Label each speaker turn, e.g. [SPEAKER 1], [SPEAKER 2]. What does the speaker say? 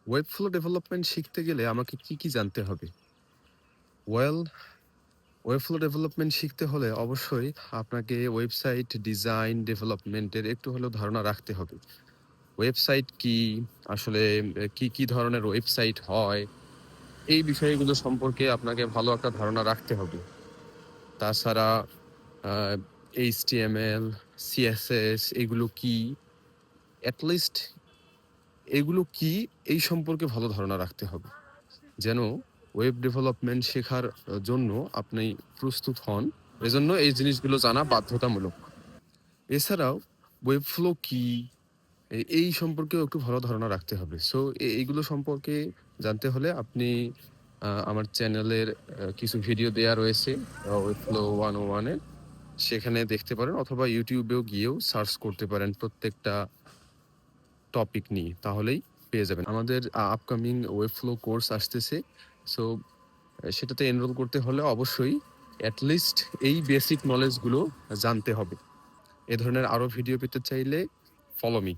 [SPEAKER 1] Web flow development শিখতে গেলে আমাকে কি জানতে হবে? ওয়েল, ওয়েব ফ্লো ডেভেলপমেন্ট শিখতে হলে অবশ্যই আপনাকে ওয়েবসাইট ডিজাইন ডেভেলপমেন্টের একটু হলেও ধারণা রাখতে হবে। ওয়েবসাইট কি? আসলে কি ধরনের ওয়েবসাইট হয়? এই বিষয়গুলো সম্পর্কে আপনাকে ভালো একটা ধারণা রাখতে হবে। তাছাড়া আ HTML, CSS এগুলো কি? এট লিস্ট এগুলো কি? এই সম্পর্কে ভালো ধারণা রাখতে হবে। যেন ওয়েব ডেভেলপমেন্ট শেখার জন্য আপনি প্রস্তুত হন। এজন্য এই জিনিসগুলো জানা বাধ্যতামূলক। এছাড়াও ওয়েব ফ্লো কি? এই সম্পর্কেও একটু ভালো ধারণা রাখতে হবে। সো এইগুলো সম্পর্কে জানতে হলে আপনি আমার চ্যানেলের কিছু ভিডিও দেয়া রয়েছে ওয়েব ফ্লো 101 এর। সেখানে দেখতে পারেন অথবা YouTube এও গিয়েও সার্চ করতে পারেন প্রত্যেকটা টপিক নিয়ে। তাহলেই পেয়ে যাবেন। আমাদের আপকামিং ওয়েব ফ্লো কোর্স আসতেছে। সো সেটাতে এনরোল করতে হলে অবশ্যই এট লিস্ট এই বেসিক নলেজ গুলো জানতে হবে। এ ধরনের আরো ভিডিও পেতে চাইলে ফলো মি।